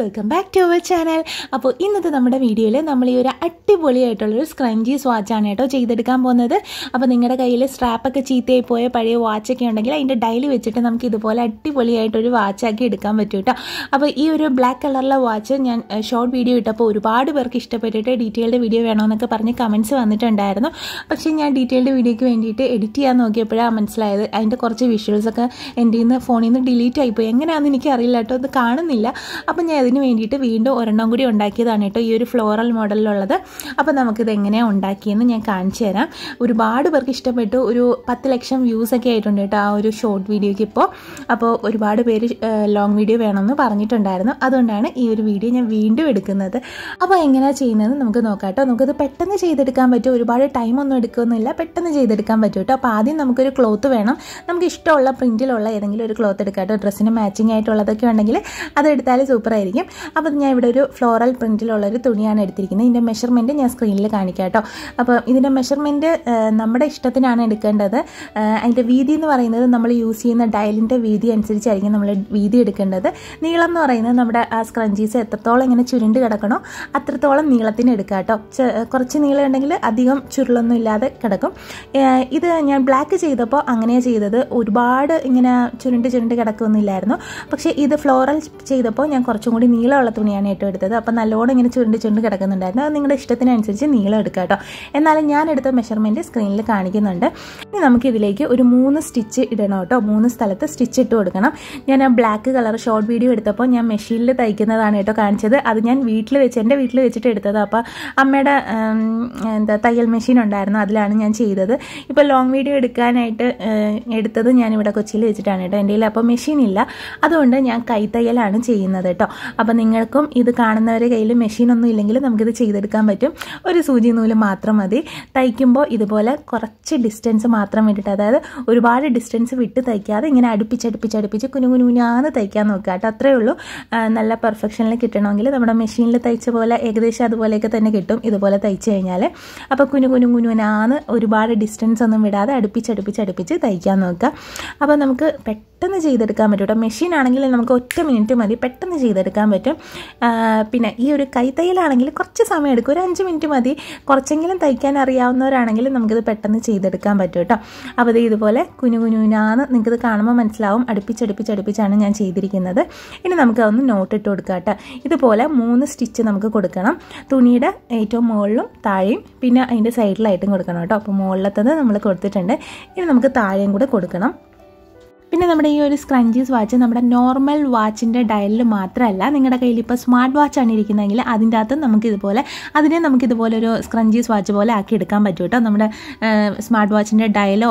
Welcome back to our channel. അപ്പോൾ ഇന്നത്തെ നമ്മുടെ വീഡിയോയിൽ നമ്മൾ ഈ ഒരു അടിപൊളിയായിട്ടുള്ളൊരു സ്ക്രഞ്ചീസ് വാച്ചാണ് കേട്ടോ ചെയ്തെടുക്കാൻ പോകുന്നത്. അപ്പോൾ നിങ്ങളുടെ കയ്യിൽ സ്ട്രാപ്പൊക്കെ ചീത്തയായി പോയ പഴയ വാച്ചൊക്കെ ഉണ്ടെങ്കിൽ അതിൻ്റെ ഡയൽ വെച്ചിട്ട് നമുക്ക് ഇതുപോലെ അടിപൊളിയായിട്ടൊരു വാച്ചാക്കി എടുക്കാൻ പറ്റും കേട്ടോ. അപ്പോൾ ഈ ഒരു ബ്ലാക്ക് കളറിലെ വാച്ച് ഞാൻ ഷോർട്ട് വീഡിയോ ഇട്ടപ്പോൾ ഒരുപാട് പേർക്ക് ഇഷ്ടപ്പെട്ടിട്ട് ഡീറ്റെയിൽഡ് വീഡിയോ വേണമെന്നൊക്കെ പറഞ്ഞ് കമൻറ്റ്സ് വന്നിട്ടുണ്ടായിരുന്നു. പക്ഷേ ഞാൻ ഡീറ്റെയിൽഡ് വീഡിയോയ്ക്ക് വേണ്ടിയിട്ട് എഡിറ്റ് ചെയ്യാൻ നോക്കിയപ്പോഴാണ് മനസ്സിലായത് അതിൻ്റെ കുറച്ച് വിഷ്വൽസൊക്കെ എൻ്റെ ഫോണിൽ നിന്ന് ഡിലീറ്റ് ആയിപ്പോയി. എങ്ങനെയാണെന്ന് എനിക്കറിയില്ല കേട്ടോ, അത് കാണുന്നില്ല. അപ്പോൾ ഞാൻ അതിന് വേണ്ടിയിട്ട് വീണ്ടും ഒരെണ്ണം കൂടി ഉണ്ടാക്കിയതാണ് കേട്ടോ, ഈ ഒരു ഫ്ലോറൽ മോഡലിലുള്ളത്. അപ്പോൾ നമുക്കിത് എങ്ങനെയാണ് ഉണ്ടാക്കിയെന്ന് ഞാൻ കാണിച്ചു തരാം. ഒരുപാട് പേർക്ക് ഇഷ്ടപ്പെട്ടു. ഒരു 10 ലക്ഷം വ്യൂസൊക്കെ ആയിട്ടുണ്ട് കേട്ടോ ആ ഒരു ഷോർട്ട് വീഡിയോയ്ക്ക് ഇപ്പോൾ. അപ്പോൾ ഒരുപാട് പേര് ലോങ് വീഡിയോ വേണമെന്ന് പറഞ്ഞിട്ടുണ്ടായിരുന്നു. അതുകൊണ്ടാണ് ഈ ഒരു വീഡിയോ ഞാൻ വീണ്ടും എടുക്കുന്നത്. അപ്പോൾ എങ്ങനെയാണ് ചെയ്യുന്നത് നമുക്ക് നോക്കാം കേട്ടോ. നമുക്കിത് പെട്ടെന്ന് ചെയ്തെടുക്കാൻ പറ്റും, ഒരുപാട് ടൈമൊന്നും എടുക്കുന്നില്ല, പെട്ടെന്ന് ചെയ്തെടുക്കാൻ പറ്റും കേട്ടോ. അപ്പോൾ ആദ്യം നമുക്കൊരു ക്ലോത്ത് വേണം. നമുക്ക് ഇഷ്ടമുള്ള പ്രിൻറ്റിലുള്ള ഏതെങ്കിലും ഒരു ക്ലോത്ത് എടുക്കാം കേട്ടോ. ഡ്രസ്സിന് മാച്ചിങ് ആയിട്ടുള്ളതൊക്കെ ഉണ്ടെങ്കിൽ അതെടുത്താൽ സൂപ്പറായിരിക്കും. അപ്പോൾ ഞാൻ ഇവിടെ ഒരു ഫ്ലോറൽ പ്രിൻറ്റിലുള്ളൊരു തുണിയാണ് എടുത്തിരിക്കുന്നത്. ഇതിൻ്റെ മെഷർമെൻറ്റ് ഞാൻ സ്ക്രീനിൽ കാണിക്കാം കേട്ടോ. അപ്പോൾ ഇതിൻ്റെ മെഷർമെൻറ്റ് നമ്മുടെ ഇഷ്ടത്തിനാണ് എടുക്കേണ്ടത്. അതിൻ്റെ വീതി എന്ന് പറയുന്നത് നമ്മൾ യൂസ് ചെയ്യുന്ന ഡയലിൻ്റെ വീതി അനുസരിച്ചായിരിക്കും നമ്മൾ വീതി എടുക്കേണ്ടത്. നീളം എന്ന് പറയുന്നത് നമ്മുടെ ആ സ്ക്രഞ്ചീസ് എത്രത്തോളം ഇങ്ങനെ ചുരുണ്ട് കിടക്കണോ അത്രത്തോളം നീളത്തിന് എടുക്കുക കേട്ടോ. കുറച്ച് നീളം ഉണ്ടെങ്കിൽ അധികം ചുരുളൊന്നും ഇല്ലാതെ കിടക്കും. ഇത് ഞാൻ ബ്ലാക്ക് ചെയ്തപ്പോൾ അങ്ങനെയാണ് ചെയ്തത്. ഒരുപാട് ഇങ്ങനെ ചുരുണ്ട് കിടക്കുന്നില്ലായിരുന്നു. പക്ഷേ ഇത് ഫ്ലോറൽ ചെയ്തപ്പോൾ ഞാൻ കുറച്ചും കൂടി നീളമുള്ള തുണിയാണ് ഏറ്റവും എടുത്തത്. അപ്പോൾ നല്ലോണം ഇങ്ങനെ ചുരുണ്ട് കിടക്കുന്നുണ്ടായിരുന്നു. അത് നിങ്ങളുടെ ഇഷ്ടത്തിനനുസരിച്ച് നീളം എടുക്കുക കേട്ടോ. എന്നാലും ഞാൻ എടുത്ത മെഷർമെൻറ്റ് സ്ക്രീനിൽ കാണിക്കുന്നുണ്ട്. ഇനി നമുക്കിതിലേക്ക് ഒരു 3 സ്റ്റിച്ച് ഇടണം കേട്ടോ. 3 സ്ഥലത്ത് സ്റ്റിച്ച് ഇട്ട് കൊടുക്കണം. ഞാൻ ആ ബ്ലാക്ക് കളർ ഷോർട്ട് വീഡിയോ എടുത്തപ്പോൾ ഞാൻ മെഷീനിൽ തയ്ക്കുന്നതാണ് കേട്ടോ കാണിച്ചത്. അത് ഞാൻ എൻ്റെ വീട്ടിൽ വെച്ചിട്ട് എടുത്തത്. അപ്പോൾ അമ്മയുടെ തയ്യൽ മെഷീൻ ഉണ്ടായിരുന്നു, അതിലാണ് ഞാൻ ചെയ്തത്. ഇപ്പോൾ ലോങ് വീഡിയോ എടുക്കാനായിട്ട് എടുത്തത് ഞാനിവിടെ കൊച്ചിയിൽ വെച്ചിട്ടാണ് കേട്ടോ. എൻ്റെ കയ്യിൽ അപ്പോൾ മെഷീൻ ഇല്ല, അതുകൊണ്ട് ഞാൻ കൈത്തയ്യലാണ് ചെയ്യുന്നത് കേട്ടോ. അപ്പോൾ നിങ്ങൾക്കും ഇത് കാണുന്നവരുടെ കയ്യിൽ മെഷീനൊന്നും ഇല്ലെങ്കിൽ നമുക്കിത് ചെയ്തെടുക്കാൻ പറ്റും. ഒരു സൂചി നൂല് മാത്രം മതി. തയ്ക്കുമ്പോൾ ഇതുപോലെ കുറച്ച് ഡിസ്റ്റൻസ് മാത്രം വിട്ടിട്ട്, അതായത് ഒരുപാട് ഡിസ്റ്റൻസ് വിട്ട് തയ്ക്കാതെ ഇങ്ങനെ അടുപ്പിച്ച് കുനുകുനുകുനാന്ന് തയ്ക്കാൻ നോക്കുക കേട്ടോ. അത്രയേ ഉള്ളൂ. നല്ല പെർഫെക്ഷനിൽ കിട്ടണമെങ്കിൽ നമ്മുടെ മെഷീനിൽ തയ്ച്ച പോലെ ഏകദേശം അതുപോലെയൊക്കെ തന്നെ കിട്ടും ഇതുപോലെ തയ്ച്ചു കഴിഞ്ഞാൽ. അപ്പോൾ കുനുകുനുകുനാന്ന് ഒരുപാട് ഡിസ്റ്റൻസ് ഒന്നും വിടാതെ അടുപ്പിച്ച് തയ്ക്കാൻ നോക്കുക. അപ്പോൾ നമുക്ക് പെട്ടെന്ന് ചെയ്തെടുക്കാൻ പറ്റും കേട്ടോ. മെഷീൻ ആണെങ്കിൽ നമുക്ക് 1 മിനിറ്റ് മതി, പെട്ടെന്ന് ചെയ്തെടുക്കാൻ പറ്റും. പിന്നെ ഈ ഒരു കൈത്തയ്യലാണെങ്കിൽ കുറച്ച് സമയം എടുക്കും, ഒരു 5 മിനിറ്റ് മതി. കുറച്ചെങ്കിലും തയ്ക്കാൻ അറിയാവുന്നവരാണെങ്കിൽ നമുക്കിത് പെട്ടെന്ന് ചെയ്തെടുക്കാൻ പറ്റും കേട്ടോ. അപ്പോൾ ഇത് ഇതുപോലെ കുനുകുനാന്ന് നിങ്ങൾക്കിത് കാണുമ്പോൾ മനസ്സിലാവും. അടുപ്പിച്ചാണ് ഞാൻ ചെയ്തിരിക്കുന്നത്. ഇനി നമുക്ക് അതൊന്ന് നോട്ട് ഇട്ട് കൊടുക്കാം കേട്ടോ. ഇതുപോലെ 3 സ്റ്റിച്ച് നമുക്ക് കൊടുക്കണം. തുണിയുടെ ഏറ്റവും മുകളിലും താഴെയും പിന്നെ അതിൻ്റെ സൈഡിലായിട്ടും കൊടുക്കണം കേട്ടോ. അപ്പോൾ മുകളിലത്തത് നമ്മൾ കൊടുത്തിട്ടുണ്ട്. ഇനി നമുക്ക് താഴെയും കൂടെ കൊടുക്കണം. പിന്നെ നമ്മുടെ ഈ ഒരു സ്ക്രഞ്ചീസ് വാച്ച് നമ്മുടെ നോർമൽ വാച്ചിൻ്റെ ഡയലിൽ മാത്രമല്ല, നിങ്ങളുടെ കയ്യിൽ ഇപ്പോൾ സ്മാർട്ട് വാച്ചാണ് ഇരിക്കുന്നതെങ്കിൽ അതിൻ്റെ അകത്ത് നമുക്കിതുപോലെ ഒരു സ്ക്രഞ്ചീസ് വാച്ച് പോലെ ആക്കി എടുക്കാൻ പറ്റും കേട്ടോ. നമ്മുടെ സ്മാർട്ട് വാച്ചിൻ്റെ ഡയലോ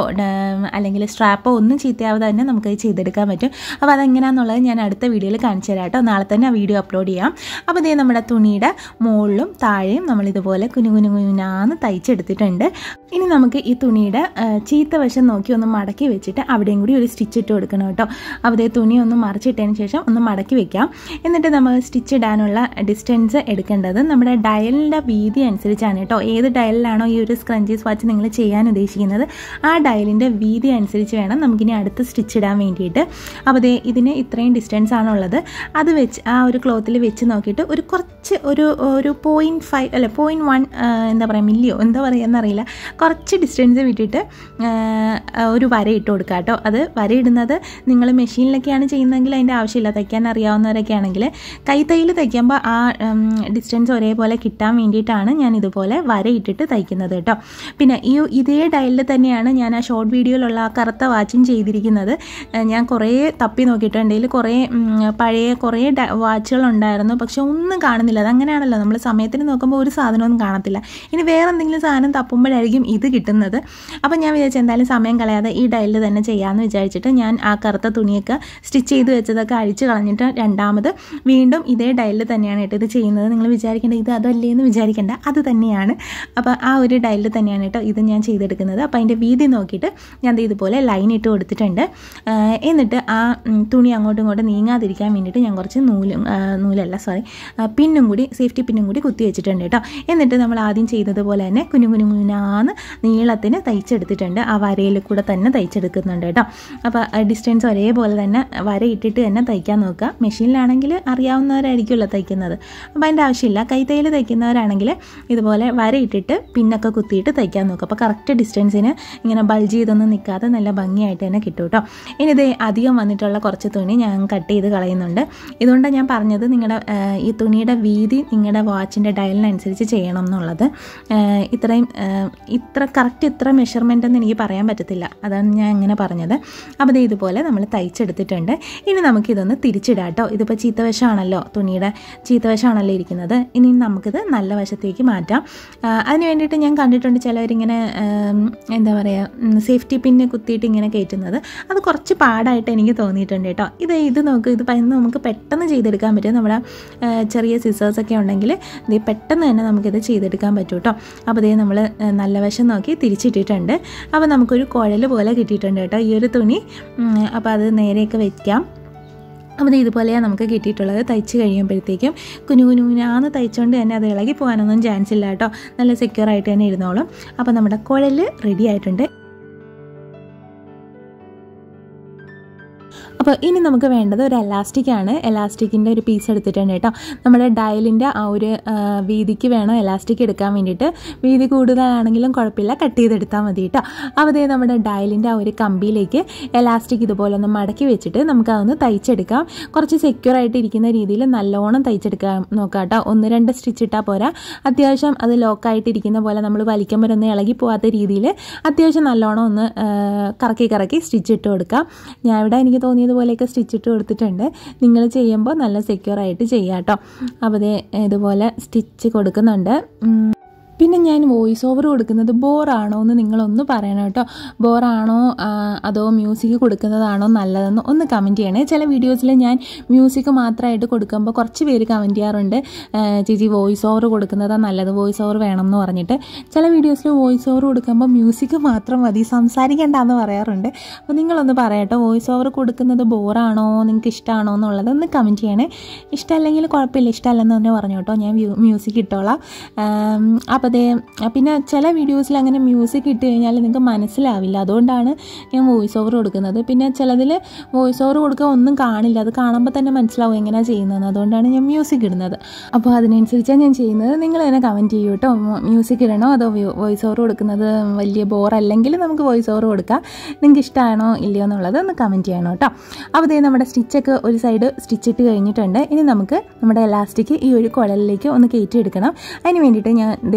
അല്ലെങ്കിൽ സ്ട്രാപ്പോ ഒന്നും ചീത്തയാവാതെ തന്നെ നമുക്കത് ചെയ്തെടുക്കാൻ പറ്റും. അപ്പോൾ അതെങ്ങനെയാണെന്നുള്ളത് ഞാൻ അടുത്ത വീഡിയോയിൽ കാണിച്ചു തരാം കേട്ടോ. നാളെ തന്നെ ആ വീഡിയോ അപ്ലോഡ് ചെയ്യാം. അപ്പോൾ ഇതേ നമ്മുടെ തുണിയുടെ മുകളിലും താഴെയും നമ്മളിതുപോലെ കുനുകുനാന്ന് തയ്ച്ചെടുത്തിട്ടുണ്ട്. ഇനി നമുക്ക് ഈ തുണിയുടെ ചീത്ത വശം നോക്കി ഒന്ന് മടക്കി വെച്ചിട്ട് അവിടെയും കൂടി ഒരു സ്റ്റിച്ച് ഇട്ട് കൊടുക്കണം കേട്ടോ. അപ്പോൾ ഇതേ തുണി ഒന്ന് മറിച്ചിട്ടതിന് ശേഷം ഒന്ന് മടക്കി വെക്കാം. എന്നിട്ട് നമ്മൾ സ്റ്റിച്ച് ഇടാനുള്ള ഡിസ്റ്റൻസ് എടുക്കേണ്ടത് നമ്മുടെ ഡയലിൻ്റെ വീതി അനുസരിച്ചാണ് കേട്ടോ. ഏത് ഡയലിലാണോ ഈ ഒരു സ്ക്രഞ്ചീസ് വാച്ച് നിങ്ങൾ ചെയ്യാൻ ഉദ്ദേശിക്കുന്നത് ആ ഡയലിൻ്റെ വീതി അനുസരിച്ച് വേണം നമുക്കിനി അടുത്ത് സ്റ്റിച്ച് ഇടാൻ വേണ്ടിയിട്ട്. അപ്പോൾ ഇതേ ഇതിന് ഇത്രയും ഡിസ്റ്റൻസ് ആണുള്ളത്. അത് വെച്ച് ആ ഒരു ക്ലോത്തിൽ വെച്ച് നോക്കിയിട്ട് ഒരു 0.5 അല്ല 0.1 എന്താ പറയുക മില്ലിയോ എന്താ പറയുക എന്നറിയില്ല, കുറച്ച് ഡിസ്റ്റൻസ് വിട്ടിട്ട് ഒരു വര ഇട്ട് കൊടുക്കുക കേട്ടോ. അത് വരയിടുന്നത് നിങ്ങൾ മെഷീനിലൊക്കെയാണ് ചെയ്യുന്നതെങ്കിൽ അതിൻ്റെ ആവശ്യമില്ല. തയ്ക്കാൻ അറിയാവുന്നവരൊക്കെ ആണെങ്കിൽ കൈത്തയ്യിൽ തയ്ക്കുമ്പോൾ ആ ഡിസ്റ്റൻസ് ഒരേപോലെ കിട്ടാൻ വേണ്ടിയിട്ടാണ് ഞാൻ ഇതുപോലെ വരയിട്ടിട്ട് തയ്ക്കുന്നത് കേട്ടോ. പിന്നെ ഇതേ ഡയലിൽ തന്നെയാണ് ഞാൻ ആ ഷോർട്ട് വീഡിയോയിലുള്ള ആ കറുത്ത വാച്ചും ചെയ്തിരിക്കുന്നത്. ഞാൻ കുറേ തപ്പി നോക്കിയിട്ടുണ്ട്. ഇതിൽ പഴയ കുറേ വാച്ചുകളുണ്ടായിരുന്നു, പക്ഷെ ഒന്നും കാണുന്നില്ല. അതങ്ങനെയാണല്ലോ, നമ്മൾ സമയത്തിന് നോക്കുമ്പോൾ ഒരു സാധനമൊന്നും കാണത്തില്ല. ഇനി വേറെ എന്തെങ്കിലും സാധനം തപ്പുമ്പോഴായിരിക്കും ഇത് കിട്ടുന്നത്. അപ്പം ഞാൻ വിചാരിച്ചു എന്തായാലും സമയം കളയാതെ ഈ ഡയലിൽ തന്നെ ചെയ്യാമെന്ന് വിചാരിച്ചിട്ട് ഞാൻ ആ കറുത്ത തുണിയൊക്കെ സ്റ്റിച്ച് ചെയ്ത് വെച്ചതൊക്കെ അഴിച്ച് കളഞ്ഞിട്ട് രണ്ടാമത് വീണ്ടും ഇതേ ഡയലിൽ തന്നെയാണ് കേട്ടോ ഇത് ചെയ്യുന്നത്. നിങ്ങൾ വിചാരിക്കേണ്ട ഇത് അതല്ലേ എന്ന് വിചാരിക്കേണ്ട, അത് തന്നെയാണ്. അപ്പോൾ ആ ഒരു ഡയലിൽ തന്നെയാണ് കേട്ടോ ഇത് ഞാൻ ചെയ്തെടുക്കുന്നത്. അപ്പോൾ അതിൻ്റെ വീതി നോക്കിയിട്ട് ഞാൻ ഇതുപോലെ ലൈൻ ഇട്ട് കൊടുത്തിട്ടുണ്ട്. എന്നിട്ട് ആ തുണി അങ്ങോട്ടും ഇങ്ങോട്ടും നീങ്ങാതിരിക്കാൻ വേണ്ടിയിട്ട് ഞാൻ കുറച്ച് പിന്നും കൂടി സേഫ്റ്റി പിന്നും കൂടി കുത്തി വെച്ചിട്ടുണ്ട് കേട്ടോ. എന്നിട്ട് നമ്മൾ ആദ്യം ചെയ്തതുപോലെ തന്നെ കുനുകുനാന്ന് നീളത്തിന് തയ്ച്ചെടുത്തിട്ടുണ്ട്. ആ വരയിൽ കൂടെ തന്നെ തയ്ച്ചെടുക്കുന്നുണ്ട് കേട്ടോ. അപ്പോൾ ഡിസ്റ്റൻസ് ഒരേപോലെ തന്നെ വരയിട്ടിട്ട് തന്നെ തയ്ക്കാൻ നോക്കുക. മെഷീനിലാണെങ്കിൽ അറിയാവുന്നവരായിരിക്കുമല്ലോ തയ്ക്കുന്നത്, അപ്പോൾ അതിൻ്റെ ആവശ്യമില്ല. കൈത്തയ്യൽ തയ്ക്കുന്നവരാണെങ്കിൽ ഇതുപോലെ വരയിട്ടിട്ട് പിന്നൊക്കെ കുത്തിയിട്ട് തയ്ക്കാൻ നോക്കുക. അപ്പോൾ കറക്റ്റ് ഡിസ്റ്റൻസിന് ഇങ്ങനെ ബൾജ് ചെയ്തൊന്നും നിൽക്കാതെ നല്ല ഭംഗിയായിട്ട് തന്നെ കിട്ടും കേട്ടോ. ഇനി ഇത് അധികം വന്നിട്ടുള്ള കുറച്ച് തുണി ഞാൻ കട്ട് ചെയ്ത് കളയുന്നുണ്ട്. ഇതുകൊണ്ടാണ് ഞാൻ പറഞ്ഞത് നിങ്ങളുടെ ഈ തുണിയുടെ വീതി നിങ്ങളുടെ വാച്ചിൻ്റെ ഡയലിനനുസരിച്ച് ചെയ്യണം എന്നുള്ളത്. ഇത്ര കറക്റ്റ് ഇത്ര മെഷർമെൻ്റ് എന്ന് എനിക്ക് പറയാൻ പറ്റത്തില്ല, അതാണ് ഞാൻ ഇങ്ങനെ പറഞ്ഞത്. അപ്പോൾ ഇതുപോലെ നമ്മൾ തയ്ച്ചെടുത്തിട്ടുണ്ട്. ഇനി നമുക്കിതൊന്ന് തിരിച്ചിടാം കേട്ടോ. ഇതിപ്പോൾ ചീത്തവശമാണല്ലോ, തുണിയുടെ ചീത്തവശമാണല്ലോ ഇരിക്കുന്നത്. ഇനി നമുക്കിത് നല്ല വശത്തേക്ക് മാറ്റാം. അതിന് വേണ്ടിയിട്ട് ഞാൻ കണ്ടിട്ടുണ്ട് ചിലവരിങ്ങനെ എന്താ പറയുക സേഫ്റ്റി പിന്ന് കുത്തിയിട്ട് ഇങ്ങനെ കയറ്റുന്നത്. അത് കുറച്ച് പാടായിട്ട് എനിക്ക് തോന്നിയിട്ടുണ്ട് കേട്ടോ. ഇത് നോക്ക്, ഇത് നമുക്ക് പെട്ടെന്ന് ചെയ്തെടുക്കാൻ പറ്റും. നമ്മുടെ ചെറിയ സിസേഴ്സൊക്കെ ഉണ്ടെങ്കിൽ ഇത് പെട്ടെന്ന് തന്നെ നമുക്കിത് ചെയ്തെടുക്കാൻ പറ്റും കേട്ടോ. അപ്പോൾ ഇതേ നമ്മൾ നല്ല വശം നോക്കി തിരിച്ചിട്ടിട്ടുണ്ട്. അപ്പോൾ നമുക്കൊരു കുഴൽ പോലെ കിട്ടിയിട്ടുണ്ട് കേട്ടോ ഈ ഒരു തുണി. അപ്പോൾ അത് നേരെയൊക്കെ വയ്ക്കാം. അപ്പോൾ ഇതുപോലെയാണ് നമുക്ക് കിട്ടിയിട്ടുള്ളത്. തയ്ച്ച് കഴിയുമ്പോഴത്തേക്കും കുനുകുനാന്ന് തയ്ച്ചുകൊണ്ട് തന്നെ അത് ഇളകി പോകാനൊന്നും ചാൻസ് ഇല്ല കേട്ടോ. നല്ല സെക്യൂറായിട്ട് തന്നെ ഇരുന്നോളും. അപ്പോൾ നമ്മുടെ കുഴൽ റെഡി ആയിട്ടുണ്ട്. അപ്പോൾ ഇനി നമുക്ക് വേണ്ടത് ഒരു എലാസ്റ്റിക്കാണ്. എലാസ്റ്റിക്കിൻ്റെ ഒരു പീസ് എടുത്തിട്ടുണ്ട് കേട്ടോ. നമ്മുടെ ഡയലിൻ്റെ ആ ഒരു വീതിക്ക് വേണം എലാസ്റ്റിക് എടുക്കാൻ വേണ്ടിയിട്ട്. വീതി കൂടുതലാണെങ്കിലും കുഴപ്പമില്ല, കട്ട് ചെയ്തെടുത്താൽ മതി കേട്ടോ. അപ്പോൾ ഇതേ നമ്മുടെ ഡയലിൻ്റെ ആ ഒരു കമ്പിയിലേക്ക് എലാസ്റ്റിക് ഇതുപോലെ ഒന്ന് മടക്കി വെച്ചിട്ട് നമുക്കതൊന്ന് തയ്ച്ചെടുക്കാം. കുറച്ച് സെക്യൂറായിട്ട് ഇരിക്കുന്ന രീതിയിൽ നല്ലോണം തയ്ച്ചെടുക്കാൻ നോക്കാം കേട്ടോ. 1-2 സ്റ്റിച്ച് ഇട്ടാൽ പോരാ. അത്യാവശ്യം അത് ലോക്കായിട്ടിരിക്കുന്ന പോലെ നമ്മൾ വലിക്കുമ്പോൾ ഒന്ന് ഇളകി പോകാത്ത രീതിയിൽ അത്യാവശ്യം നല്ലോണം ഒന്ന് കറക്കി സ്റ്റിച്ച് ഇട്ട് കൊടുക്കാം. ഞാൻ ഇവിടെ എനിക്ക് തോന്നിയത് പോലെയൊക്കെ സ്റ്റിച്ചിട്ട് കൊടുത്തിട്ടുണ്ട്. നിങ്ങൾ ചെയ്യുമ്പോൾ നല്ല സെക്യൂറായിട്ട് ചെയ്യാം കേട്ടോ. അപ്പോൾ ഇതുപോലെ സ്റ്റിച്ച് കൊടുക്കുന്നുണ്ട്. പിന്നെ ഞാൻ വോയിസ് ഓവർ കൊടുക്കുന്നത് ബോറാണോ എന്ന് നിങ്ങളൊന്ന് പറയണം കേട്ടോ. ബോറാണോ അതോ മ്യൂസിക് കൊടുക്കുന്നതാണോ നല്ലതെന്ന് ഒന്ന് കമൻറ്റ് ചെയ്യണേ. ചില വീഡിയോസിൽ ഞാൻ മ്യൂസിക് മാത്രമായിട്ട് കൊടുക്കുമ്പോൾ കുറച്ച് പേര് കമൻറ്റ് ചെയ്യാറുണ്ട്, ചേച്ചി വോയിസ് ഓവർ കൊടുക്കുന്നതാണ് നല്ലത്, വോയിസ് ഓവർ വേണം എന്ന് പറഞ്ഞിട്ട്. ചില വീഡിയോസിൽ വോയിസ് ഓവർ കൊടുക്കുമ്പോൾ മ്യൂസിക് മാത്രം മതി, സംസാരിക്കേണ്ടെന്ന് പറയാറുണ്ട്. അപ്പോൾ നിങ്ങളൊന്ന് പറയട്ടോ, വോയിസ് ഓവർ കൊടുക്കുന്നത് ബോറാണോ, നിങ്ങൾക്ക് ഇഷ്ടമാണോ എന്നുള്ളത് ഒന്ന് കമൻറ്റ് ചെയ്യണേ. ഇഷ്ടമല്ലെങ്കിൽ കുഴപ്പമില്ല, ഇഷ്ടമല്ലെന്ന് തന്നെ പറഞ്ഞു കേട്ടോ, ഞാൻ മ്യൂസിക് ഇട്ടോളാം. അപ്പോൾ പിന്നെ ചില വീഡിയോസിൽ അങ്ങനെ മ്യൂസിക് ഇട്ട് കഴിഞ്ഞാൽ നിങ്ങൾക്ക് മനസ്സിലാവില്ല, അതുകൊണ്ടാണ് ഞാൻ വോയിസ് ഓവർ കൊടുക്കുന്നത്. പിന്നെ ചിലതിൽ വോയിസ് ഓവർ കൊടുക്കുക ഒന്നും കാണില്ല, അത് കാണുമ്പോൾ തന്നെ മനസ്സിലാവും എങ്ങനെയാണ് ചെയ്യുന്നതെന്ന്, അതുകൊണ്ടാണ് ഞാൻ മ്യൂസിക് ഇടുന്നത്. അപ്പോൾ അതിനനുസരിച്ചാണ് ഞാൻ ചെയ്യുന്നത്. നിങ്ങൾ തന്നെ കമൻറ്റ് ചെയ്യൂ കേട്ടോ, മ്യൂസിക് ഇടണോ അതോ വോയിസ് ഓവർ കൊടുക്കുന്നത് വലിയ ബോറല്ലെങ്കിൽ നമുക്ക് വോയിസ് ഓവർ കൊടുക്കാം. നിങ്ങൾക്ക് ഇഷ്ടമാണോ ഇല്ലയോ എന്നുള്ളത് ഒന്ന് കമൻറ്റ് ചെയ്യണം കേട്ടോ. അപ്പോൾ നമ്മുടെ സ്റ്റിച്ചൊക്കെ ഒരു സൈഡ് സ്റ്റിച്ചിട്ട് കഴിഞ്ഞിട്ടുണ്ട്. ഇനി നമുക്ക് നമ്മുടെ എലാസ്റ്റിക് ഈ ഒരു കുഴലിലേക്ക് ഒന്ന് കയറ്റിയെടുക്കണം. അതിന് വേണ്ടിയിട്ട് ഞാൻ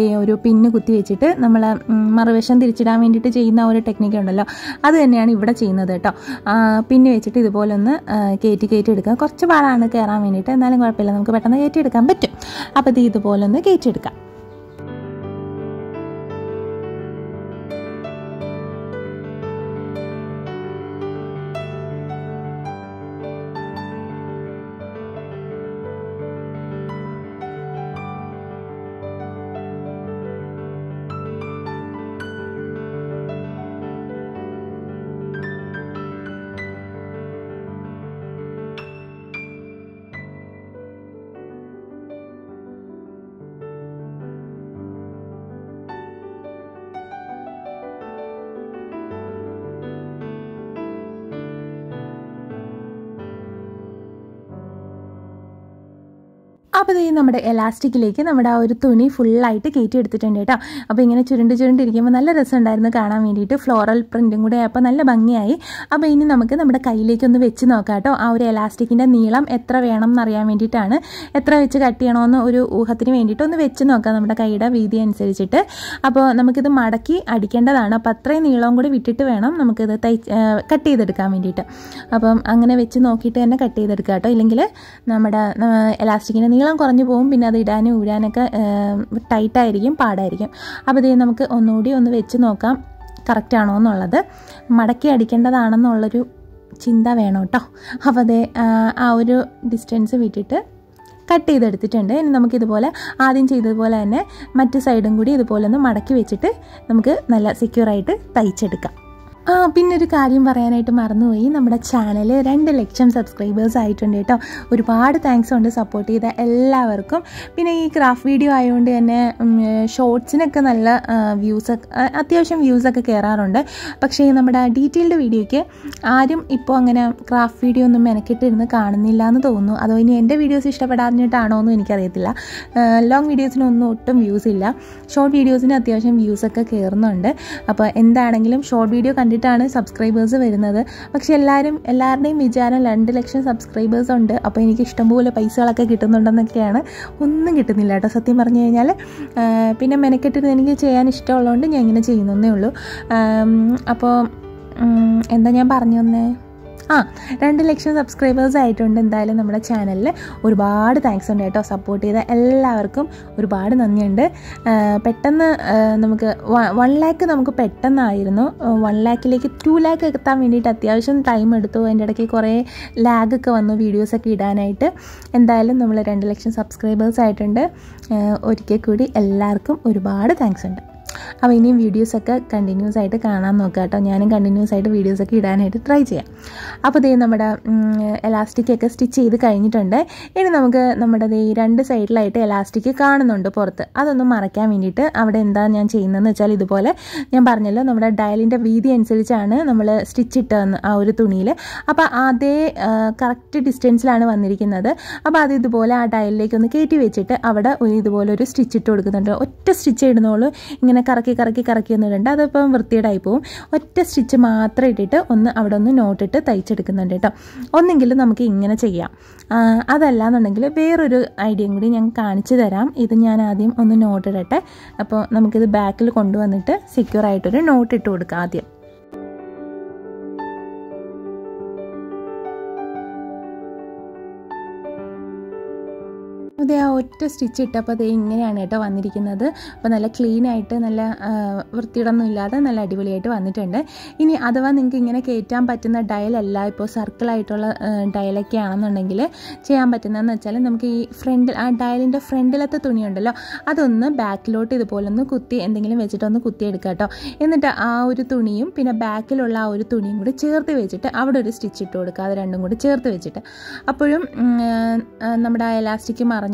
ഒരു പിന്ന് കുത്തി വെച്ചിട്ട് നമ്മൾ മറുവശം തിരിച്ചിടാൻ വേണ്ടിയിട്ട് ചെയ്യുന്ന ഒരു ടെക്നിക്ക് ഉണ്ടല്ലോ, അത് തന്നെയാണ് ഇവിടെ ചെയ്യുന്നത് കേട്ടോ. പിന്ന് വെച്ചിട്ട് ഇതുപോലെ ഒന്ന് കയറ്റി എടുക്കുക. കുറച്ച് പാടാണ് കയറാൻ വേണ്ടിയിട്ട്, എന്നാലും കുഴപ്പമില്ല, നമുക്ക് പെട്ടെന്ന് കയറ്റിയെടുക്കാൻ പറ്റും. അപ്പോൾ ഇതുപോലെ ഒന്ന് കയറ്റിയെടുക്കാം. അപ്പോൾ നമ്മുടെ എലാസ്റ്റിക്കിലേക്ക് നമ്മുടെ ആ ഒരു തുണി ഫുള്ളായിട്ട് കയറ്റി എടുത്തിട്ടുണ്ട് കേട്ടോ. അപ്പോൾ ഇങ്ങനെ ചുരുണ്ടിരിക്കുമ്പോൾ നല്ല രസമുണ്ടായിരുന്നു കാണാൻ വേണ്ടിയിട്ട്. ഫ്ലോറൽ പ്രിൻറ്റും കൂടെ ആയപ്പോൾ നല്ല ഭംഗിയായി. അപ്പോൾ ഇനി നമുക്ക് നമ്മുടെ കയ്യിലേക്കൊന്ന് വെച്ച് നോക്കാം കേട്ടോ. ആ ഒരു എലാസ്റ്റിക്കിൻ്റെ നീളം എത്ര വേണം എന്നറിയാൻ വേണ്ടിയിട്ടാണ്, എത്ര വെച്ച് കട്ട് ചെയ്യണമെന്ന് ഒരു ഊഹത്തിന് വേണ്ടിയിട്ട് ഒന്ന് വെച്ച് നോക്കാം നമ്മുടെ കൈയുടെ വീതി അനുസരിച്ചിട്ട്. അപ്പോൾ നമുക്കിത് മടക്കി അടിക്കേണ്ടതാണ്. അപ്പോൾ അത്രയും നീളവും കൂടി വിട്ടിട്ട് വേണം നമുക്കിത് കട്ട് ചെയ്തെടുക്കാൻ വേണ്ടിയിട്ട്. അപ്പം അങ്ങനെ വെച്ച് നോക്കിയിട്ട് തന്നെ കട്ട് ചെയ്തെടുക്കുക കേട്ടോ. ഇല്ലെങ്കിൽ നമ്മുടെ എലാസ്റ്റിക്കിൻ്റെ നീളം കുറഞ്ഞു പോകും, പിന്നെ അത് ഇടാനും ഊരാനൊക്കെ ടൈറ്റായിരിക്കും, പാടായിരിക്കും. അപ്പോൾ നമുക്ക് ഒന്നുകൂടി ഒന്ന് വെച്ച് നോക്കാം കറക്റ്റ് ആണോ എന്നുള്ളത്. മടക്കി അടിക്കേണ്ടതാണെന്നുള്ളൊരു ചിന്ത വേണം കേട്ടോ. അപ്പോൾ ആ ഒരു ഡിസ്റ്റൻസ് വിട്ടിട്ട് കട്ട് ചെയ്തെടുത്തിട്ടുണ്ട്. ഇനി നമുക്കിതുപോലെ ആദ്യം ചെയ്തതുപോലെ തന്നെ മറ്റു സൈഡും കൂടി ഇതുപോലെ ഒന്ന് മടക്കി വെച്ചിട്ട് നമുക്ക് നല്ല സെക്യൂറായിട്ട് തയ്ച്ചെടുക്കാം. പിന്നൊരു കാര്യം പറയാനായിട്ട് മറന്നുപോയി. നമ്മുടെ ചാനൽ 2 ലക്ഷം സബ്സ്ക്രൈബേഴ്സ് ആയിട്ടുണ്ട് കേട്ടോ. ഒരുപാട് താങ്ക്സ് ഉണ്ട് സപ്പോർട്ട് ചെയ്ത എല്ലാവർക്കും. പിന്നെ ഈ ക്രാഫ്റ്റ് വീഡിയോ ആയതുകൊണ്ട് തന്നെ ഷോർട്സിനൊക്കെ നല്ല അത്യാവശ്യം വ്യൂസൊക്കെ കയറാറുണ്ട്. പക്ഷേ നമ്മുടെ ഡീറ്റെയിൽഡ് വീഡിയോയ്ക്ക് ആരും ഇപ്പോൾ അങ്ങനെ ക്രാഫ്റ്റ് വീഡിയോ ഒന്നും മെനക്കെട്ടിരുന്ന് കാണുന്നില്ല എന്ന് തോന്നുന്നു. അതോ ഇനി എൻ്റെ വീഡിയോസ് ഇഷ്ടപ്പെടാഞ്ഞിട്ടാണോ എന്നും എനിക്കറിയത്തില്ല. ലോങ് വീഡിയോസിനൊന്നും ഒട്ടും വ്യൂസ് ഇല്ല. ഷോർട്ട് വീഡിയോസിന് അത്യാവശ്യം വ്യൂസൊക്കെ കയറുന്നുണ്ട്. അപ്പോൾ എന്താണെങ്കിലും ഷോർട്ട് വീഡിയോ കണ്ടിട്ടാണ് സബ്സ്ക്രൈബേഴ്സ് വരുന്നത്. പക്ഷെ എല്ലാവരുടെയും വിചാരം 2 ലക്ഷം സബ്സ്ക്രൈബേഴ്സ് ഉണ്ട്, അപ്പോൾ എനിക്ക് ഇഷ്ടംപോലെ പൈസകളൊക്കെ കിട്ടുന്നുണ്ടെന്നൊക്കെയാണ്. ഒന്നും കിട്ടുന്നില്ല കേട്ടോ സത്യം പറഞ്ഞു കഴിഞ്ഞാൽ. പിന്നെ മെനക്കെട്ടിരുന്ന് എനിക്ക് ചെയ്യാൻ ഇഷ്ടമുള്ളതുകൊണ്ട് ഞാൻ ഇങ്ങനെ ചെയ്യുന്നേ ഉള്ളൂ. അപ്പോൾ എന്താ ഞാൻ പറഞ്ഞു തന്നേ? 2 ലക്ഷം സബ്സ്ക്രൈബേഴ്സ് ആയിട്ടുണ്ട്. എന്തായാലും നമ്മുടെ ചാനലിൽ ഒരുപാട് താങ്ക്സ് ഉണ്ട് കേട്ടോ. സപ്പോർട്ട് ചെയ്ത എല്ലാവർക്കും ഒരുപാട് നന്ദിയുണ്ട്. പെട്ടെന്ന് നമുക്ക് 1 ലാക്ക് നമുക്ക് പെട്ടെന്നായിരുന്നു. 1 ലാക്കിലേക്ക് 2 ലാക്ക് എത്താൻ വേണ്ടിയിട്ട് അത്യാവശ്യം ടൈം എടുത്തു. അതിൻ്റെ ഇടയ്ക്ക് കുറേ ലാഗൊക്കെ വന്നു വീഡിയോസൊക്കെ ഇടാനായിട്ട്. എന്തായാലും നമ്മൾ 2 ലക്ഷം സബ്സ്ക്രൈബേഴ്സ് ആയിട്ടുണ്ട്. ഒരിക്കൽ കൂടി എല്ലാവർക്കും ഒരുപാട് താങ്ക്സ് ഉണ്ട്. അപ്പോൾ ഇനിയും വീഡിയോസൊക്കെ കണ്ടിന്യൂസ് ആയിട്ട് കാണാൻ നോക്കുക കേട്ടോ. ഞാനും കണ്ടിന്യൂസ് ആയിട്ട് വീഡിയോസൊക്കെ ഇടാനായിട്ട് ട്രൈ ചെയ്യാം. അപ്പോൾ ദേ നമ്മുടെ എലാസ്റ്റിക്കൊക്കെ സ്റ്റിച്ച് ചെയ്ത് കഴിഞ്ഞിട്ടുണ്ട്. ഇനി നമുക്ക് നമ്മുടെ ഈ 2 സൈഡിലായിട്ട് എലാസ്റ്റിക് കാണുന്നുണ്ട് പുറത്ത്. അതൊന്നും മറയ്ക്കാൻ വേണ്ടിയിട്ട് അവിടെ എന്താ ഞാൻ ചെയ്യുന്നതെന്ന് വെച്ചാൽ, ഇതുപോലെ ഞാൻ പറഞ്ഞല്ലോ നമ്മുടെ ഡയലിൻ്റെ വീതി അനുസരിച്ചാണ് നമ്മൾ സ്റ്റിച്ച് ഇട്ടതെന്ന് ആ ഒരു തുണിയിൽ. അപ്പോൾ അതേ കറക്റ്റ് ഡിസ്റ്റൻസിലാണ് വന്നിരിക്കുന്നത്. അപ്പോൾ അത് ഇതുപോലെ ആ ഡയലിലേക്ക് ഒന്ന് കയറ്റി വെച്ചിട്ട് അവിടെ ഇതുപോലെ ഒരു സ്റ്റിച്ച് ഇട്ട് കൊടുക്കുന്നുണ്ട്. ഒറ്റ സ്റ്റിച്ച് ഇടുന്നോളൂ, ഇങ്ങനെ കറക്കി ഒന്നും ഇടണ്ട, അതിപ്പം വൃത്തിയേടായി പോവും. ഒറ്റ സ്റ്റിച്ച് മാത്രം ഇട്ടിട്ട് അവിടെ ഒന്ന് നോട്ടിട്ട് തയ്ച്ചെടുക്കുന്നുണ്ട് കേട്ടോ. ഒന്നെങ്കിലും നമുക്ക് ഇങ്ങനെ ചെയ്യാം. അതല്ലാന്നുണ്ടെങ്കിൽ വേറൊരു ഐഡിയയും കൂടി ഞാൻ കാണിച്ചു തരാം. ഇത് ഞാൻ ആദ്യം ഒന്ന് നോട്ടിടട്ടെ. അപ്പോൾ നമുക്കിത് ബാക്കിൽ കൊണ്ടുവന്നിട്ട് സെക്യൂർ ആയിട്ടൊരു നോട്ട് ഇട്ട് കൊടുക്കാം ആദ്യം. അതേ ആ ഒറ്റ സ്റ്റിച്ച് ഇട്ടപ്പോൾ അതേ ഇങ്ങനെയാണ് കേട്ടോ വന്നിരിക്കുന്നത്. അപ്പോൾ നല്ല ക്ലീനായിട്ട് നല്ല വൃത്തിയിടൊന്നും ഇല്ലാതെ നല്ല അടിപൊളിയായിട്ട് വന്നിട്ടുണ്ട്. ഇനി അഥവാ നിങ്ങൾക്ക് ഇങ്ങനെ കയറ്റാൻ പറ്റുന്ന ഡയലല്ല, ഇപ്പോൾ സർക്കിളായിട്ടുള്ള ഡയലൊക്കെ ആണെന്നുണ്ടെങ്കിൽ ചെയ്യാൻ പറ്റുന്നതെന്ന് വെച്ചാൽ, നമുക്ക് ഈ ആ ഡയലിൻ്റെ ഫ്രണ്ടിലത്തെ തുണിയുണ്ടല്ലോ, അതൊന്ന് ബാക്കിലോട്ട് ഇതുപോലെ ഒന്ന് കുത്തി എന്തെങ്കിലും വെച്ചിട്ടൊന്ന് കുത്തിയെടുക്കുക കേട്ടോ. എന്നിട്ട് ആ ഒരു തുണിയും പിന്നെ ബാക്കിലുള്ള ആ ഒരു തുണിയും കൂടി ചേർത്ത് വെച്ചിട്ട് അവിടെ ഒരു സ്റ്റിച്ച് ഇട്ട് കൊടുക്കുക. അത് രണ്ടും കൂടി ചേർത്ത് വെച്ചിട്ട് അപ്പോഴും നമ്മുടെ ആ എലാസ്റ്റിക് മറിഞ്ഞിട്ട്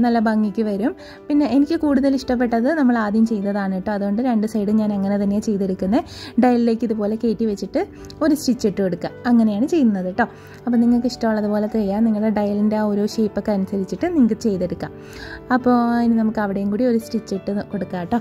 നല്ല ഭംഗിക്ക് വരും. പിന്നെ എനിക്ക് കൂടുതൽ ഇഷ്ടപ്പെട്ടത് നമ്മൾ ആദ്യം ചെയ്തതാണ് കേട്ടോ. അതുകൊണ്ട് 2 സൈഡും ഞാൻ അങ്ങനെ തന്നെയാണ് ചെയ്തെടുക്കുന്നത്. ഡയലിലേക്ക് ഇതുപോലെ കയറ്റി വെച്ചിട്ട് ഒരു സ്റ്റിച്ച് ഇട്ട് കൊടുക്കുക. അങ്ങനെയാണ് ചെയ്യുന്നത് കേട്ടോ. അപ്പോൾ നിങ്ങൾക്ക് ഇഷ്ടമുള്ളതുപോലെ ചെയ്യാം. നിങ്ങളുടെ ഡയലിൻ്റെ ആ ഓരോ ഷേപ്പൊക്കെ അനുസരിച്ചിട്ട് നിങ്ങൾക്ക് ചെയ്തെടുക്കാം. അപ്പോൾ ഇനി നമുക്ക് അവിടെയും കൂടി ഒരു സ്റ്റിച്ച് ഇട്ട് കൊടുക്കാം കേട്ടോ.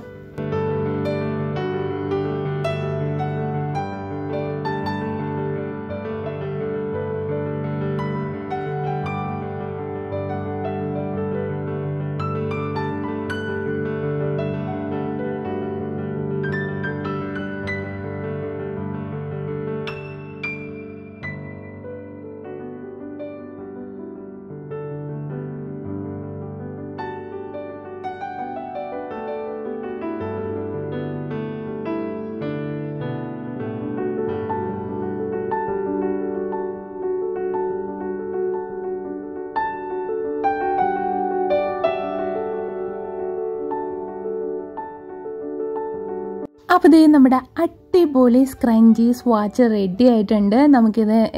അപ്പോൾ ഇത് നമ്മുടെ അടിപൊളി സ്ക്രഞ്ചീസ് വാച്ച് റെഡി ആയിട്ടുണ്ട്.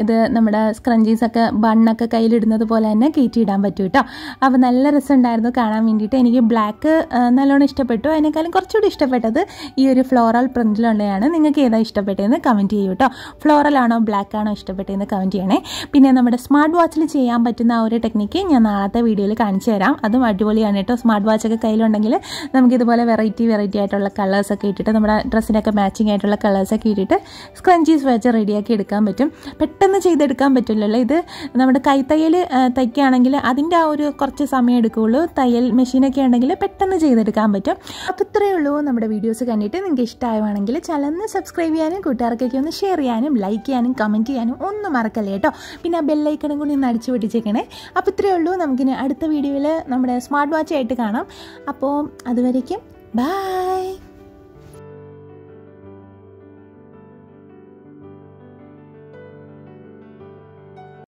ഇത് നമ്മുടെ സ്ക്രഞ്ചീസൊക്കെ ബണ്ണൊക്കെ കയ്യിലിടുന്നത് പോലെ തന്നെ കയറ്റിയിടാൻ പറ്റും കേട്ടോ. അപ്പോൾ നല്ല രസമുണ്ടായിരുന്നു കാണാൻ വേണ്ടിയിട്ട്. എനിക്ക് ബ്ലാക്ക് നല്ലോണം ഇഷ്ടപ്പെട്ടു. അതിനേക്കാളും കുറച്ചുകൂടി ഇഷ്ടപ്പെട്ടത് ഈ ഒരു ഫ്ലോറൽ പ്രിൻറ്റിലുള്ളതാണ്. നിങ്ങൾക്ക് ഏതാ ഇഷ്ടപ്പെട്ടതെന്ന് കമൻറ്റ് ചെയ്യൂ കേട്ടോ. ഫ്ലോറലാണോ ബ്ലാക്ക് ആണോ ഇഷ്ടപ്പെട്ടതെന്ന് കമൻറ്റ് ചെയ്യണേ. പിന്നെ നമ്മുടെ സ്മാർട്ട് വാച്ചിൽ ചെയ്യാൻ പറ്റുന്ന ആ ഒരു ടെക്നിക്ക് ഞാൻ നാളത്തെ വീഡിയോയിൽ കാണിച്ചു തരാം. അതും അടിപൊളിയാണ് കേട്ടോ. സ്മാർട്ട് വാച്ചൊക്കെ കയ്യിലുണ്ടെങ്കിൽ നമുക്കിതുപോലെ വെറൈറ്റി ആയിട്ടുള്ള കളേഴ്സൊക്കെ ഇട്ടിട്ട് നമ്മുടെ ഡ്രസ്സിനൊക്കെ മാച്ചിങ് ആയിട്ടുള്ള കളേഴ്സൊക്കെ ഇട്ടിട്ട് സ്ക്രഞ്ചീസ് വെച്ച് റെഡിയാക്കി എടുക്കാൻ പറ്റും. പെട്ടെന്ന് ചെയ്തെടുക്കാൻ പറ്റില്ലല്ലോ. ഇത് നമ്മുടെ കൈത്തയ്യൽ തയ്ക്കുകയാണെങ്കിൽ അതിൻ്റെ ആ ഒരു കുറച്ച് സമയം എടുക്കുകയുള്ളൂ. തയ്യൽ മെഷീനൊക്കെ ഉണ്ടെങ്കിൽ പെട്ടെന്ന് ചെയ്തെടുക്കാൻ പറ്റും. അപ്പോൾ ഇത്രയേ ഉള്ളൂ. നമ്മുടെ വീഡിയോസ് കണ്ടിട്ട് നിങ്ങൾക്ക് ഇഷ്ടമാണെങ്കിൽ ചാനൽ സബ്സ്ക്രൈബ് ചെയ്യാനും കൂട്ടുകാർക്കൊക്കെ ഒന്ന് ഷെയർ ചെയ്യാനും ലൈക്ക് ചെയ്യാനും കമൻറ്റ് ചെയ്യാനും ഒന്നും മറക്കല്ലേ കേട്ടോ. പിന്നെ ആ ബെല്ലൈക്കണും കൂടി ഒന്ന് അടിച്ചു പൊട്ടിച്ചേക്കണേ. അപ്പോൾ ഇത്രയേ ഉള്ളൂ. നമുക്കിനി അടുത്ത വീഡിയോയിൽ നമ്മുടെ സ്മാർട്ട് വാച്ച് ആയിട്ട് കാണാം. അപ്പോൾ അതുവരേക്കും ബൈ.